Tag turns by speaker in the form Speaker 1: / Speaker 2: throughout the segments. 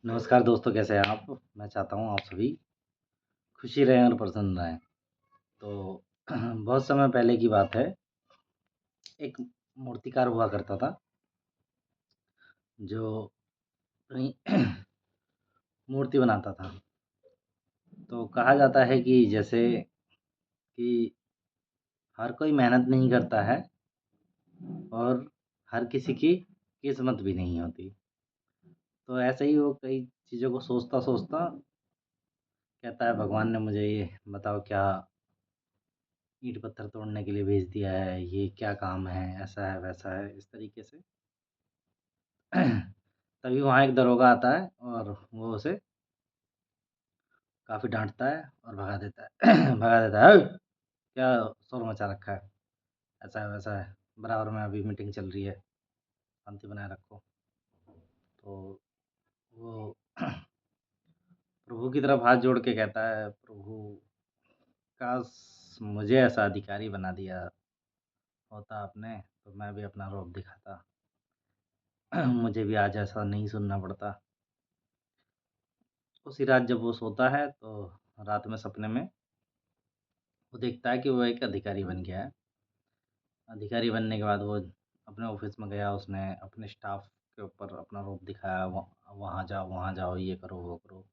Speaker 1: नमस्कार दोस्तों, कैसे हैं आप? मैं चाहता हूँ आप सभी खुशी रहें और प्रसन्न रहें। तो बहुत समय पहले की बात है, एक मूर्तिकार हुआ करता था, जो अपनी मूर्ति बनाता था। तो कहा जाता है कि जैसे कि हर कोई मेहनत नहीं करता है और हर किसी की किस्मत भी नहीं होती। तो ऐसे ही वो कई चीज़ों को सोचता-सोचता कहता है, भगवान ने मुझे ये बताओ क्या ईंट पत्थर तोड़ने के लिए भेज दिया है, ये क्या काम है, ऐसा है, वैसा है, इस तरीके से। तभी वहाँ एक दरोगा आता है और वो उसे काफ़ी डाँटता है और भगा देता है भगा देता है, "ओए! क्या शोर मचा रखा है? ऐसा है, वैसा है, बराबर में अभी मीटिंग चल रही है, शांति बनाए रखो।" तो वो प्रभु की तरफ हाथ जोड़ के कहता है, "प्रभु, काश मुझे ऐसा अधिकारी बना दिया होता आपने, तो मैं भी अपना रौब दिखाता। मुझे भी आज ऐसा नहीं सुनना पड़ता।" उसी रात जब वो सोता है, तो रात में सपने में वो देखता है कि वो एक अधिकारी बन गया है। अधिकारी बनने के बाद वो अपने ऑफ़िस में गया, उसने अपने स्टाफ़ के ऊपर अपना रोब दिखाया, वहाँ जाओ, ये करो, वो करो,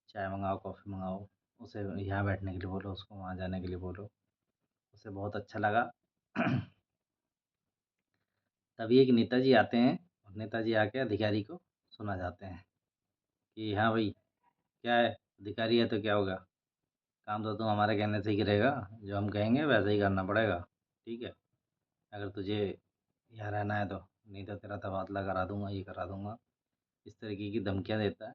Speaker 1: चाय मँगाओ, कॉफ़ी मँगाओ, उसे यहाँ बैठने के लिए बोलो, उसको वहाँ जाने के लिए बोलो। उसे बहुत अच्छा लगा। तभी एक नेताजी आते हैं और नेताजी आके अधिकारी को सुना जाते हैं कि हाँ भाई, क्या है, अधिकारी है तो क्या होगा? काम तो तुम हमारे कहने से ही करेगा, जो हम कहेंगे वैसा ही करना पड़ेगा, ठीक है? अगर तुझे यहाँ रहना है तो, नहीं तो तेरा तबादला करा दूँगा, ये करा दूँगा। इस तरीके की धमकियाँ देता है।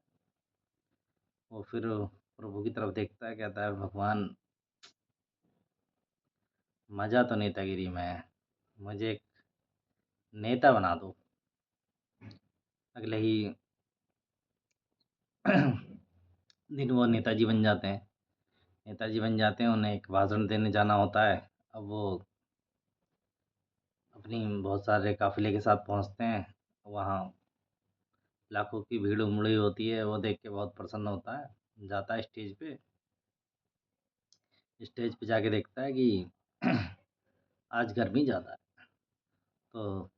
Speaker 1: वो फिर प्रभु की तरफ देखता है, कहता है, भगवान, मज़ा तो नेतागिरी में है, मुझे एक नेता बना दो। अगले ही दिन वो नेताजी बन जाते हैं। नेताजी बन जाते हैं, उन्हें एक भाषण देने जाना होता है। अब वो अपनी बहुत सारे काफ़िले के साथ पहुँचते हैं। वहाँ लाखों की भीड़ उमड़ी होती है, वो देख के बहुत प्रसन्न होता है। जाता है स्टेज पे, स्टेज पे जाके देखता है कि आज गर्मी ज़्यादा है, तो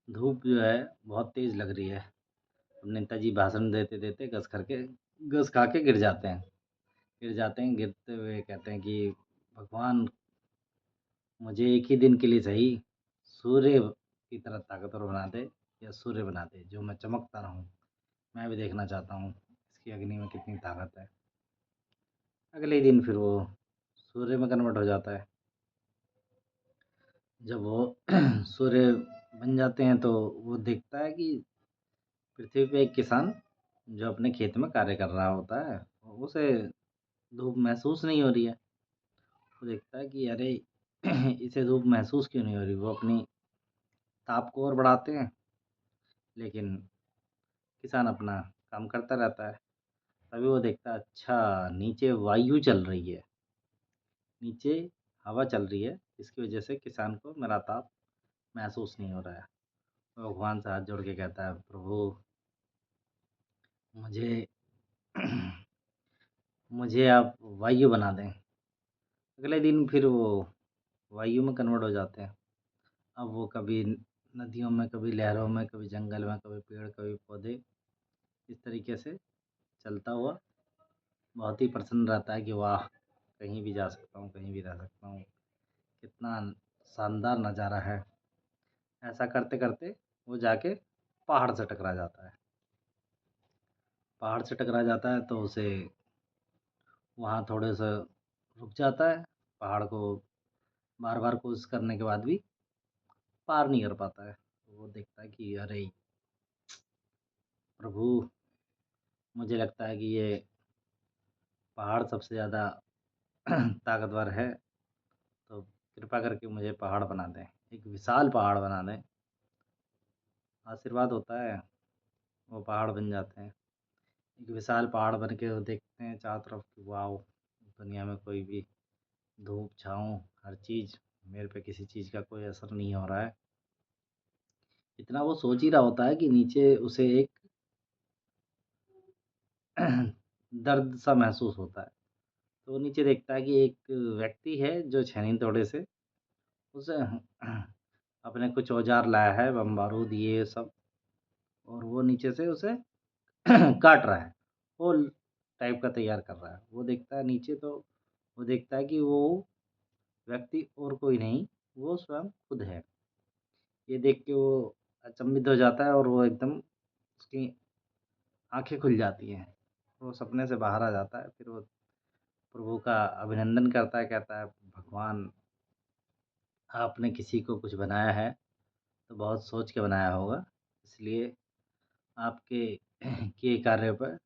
Speaker 1: धूप जो है बहुत तेज़ लग रही है। अब नेताजी भाषण देते-देते घस खा के गिर जाते हैं। गिर जाते हैं, गिरते हुए कहते हैं कि भगवान, मुझे एक ही दिन के लिए सही सूर्य की तरह ताकतवर बना दे, या सूर्य बना दे, जो मैं चमकता रहूँ। मैं भी देखना चाहता हूँ इसकी अग्नि में कितनी ताकत है। अगले ही दिन फिर वो सूर्य में कन्वर्ट हो जाता है। जब वो सूर्य बन जाते हैं तो वो देखता है कि पृथ्वी पे एक किसान जो अपने खेत में कार्य कर रहा होता है, उसे धूप महसूस नहीं हो रही है। वो देखता है कि अरे इसे धूप महसूस क्यों नहीं हो रही? वो अपनी ताप को और बढ़ाते हैं, लेकिन किसान अपना काम करता रहता है। तभी वो देखता है, अच्छा, नीचे वायु चल रही है, नीचे हवा चल रही है, इसकी वजह से किसान को मेरा ताप महसूस नहीं हो रहा है। वो भगवान से हाथ जोड़ के कहता है, प्रभु, मुझे मुझे आप वायु बना दें। अगले दिन फिर वो वायु में कन्वर्ट हो जाते हैं। अब वो कभी नदियों में, कभी लहरों में, कभी जंगल में, कभी पेड़, कभी पौधे, इस तरीके से चलता हुआ बहुत ही प्रसन्न रहता है कि वाह! कहीं भी जा सकता हूँ, कहीं भी रह सकता हूँ। कितना शानदार नज़ारा है। ऐसा करते-करते वो जाके पहाड़ से टकरा जाता है। पहाड़ से टकरा जाता है तो उसे वहाँ थोड़े-से रुक जाता है। पहाड़ को बार-बार कोशिश करने के बाद भी पार नहीं कर पाता है। तो वो देखता है कि अरे प्रभु, मुझे लगता है कि ये पहाड़ सबसे ज़्यादा ताकतवर है, तो कृपा करके मुझे पहाड़ बना दें, एक विशाल पहाड़ बना दें। आशीर्वाद होता है, वो पहाड़ बन जाते हैं। एक विशाल पहाड़ बन के वो देखते हैं चारों तरफ कि वाओ! दुनिया में कोई भी धूप, छाँव, हर चीज़, मेरे पे किसी चीज़ का कोई असर नहीं हो रहा है। इतना वो सोच ही रहा होता है कि नीचे उसे एक दर्द सा महसूस होता है। तो वो नीचे देखता है कि एक व्यक्ति है जो छेनी हथौड़े से उसे अपने कुछ औज़ार लाया है, बम-बारूद ये सब, और वो नीचे से उसे काट रहा है, होल टाइप का तैयार कर रहा है। वो देखता है नीचे, तो वो देखता है कि वो व्यक्ति और कोई नहीं, वो स्वयं खुद है। ये देख के वो अचंभित हो जाता है और वो एकदम उसकी आँखें खुल जाती हैं। वो सपने से बाहर आ जाता है, फिर वो प्रभु का अभिनंदन करता है, कहता है, भगवान, आपने किसी को कुछ बनाया है तो बहुत सोच के बनाया होगा, इसलिए आपके किए कार्य पर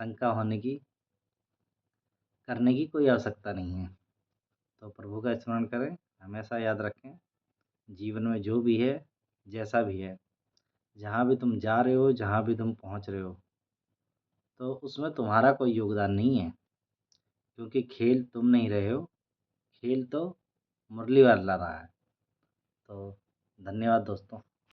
Speaker 1: शंका करने की कोई आवश्यकता नहीं है। तो प्रभु का स्मरण करें, हमेशा याद रखें, जीवन में जो भी है, जैसा भी है, जहाँ भी तुम जा रहे हो, जहाँ भी तुम पहुँच रहे हो, तो उसमें तुम्हारा कोई योगदान नहीं है, क्योंकि खेल तुम नहीं रहे हो, खेल तो मुरली वाला रहा है। तो धन्यवाद दोस्तों।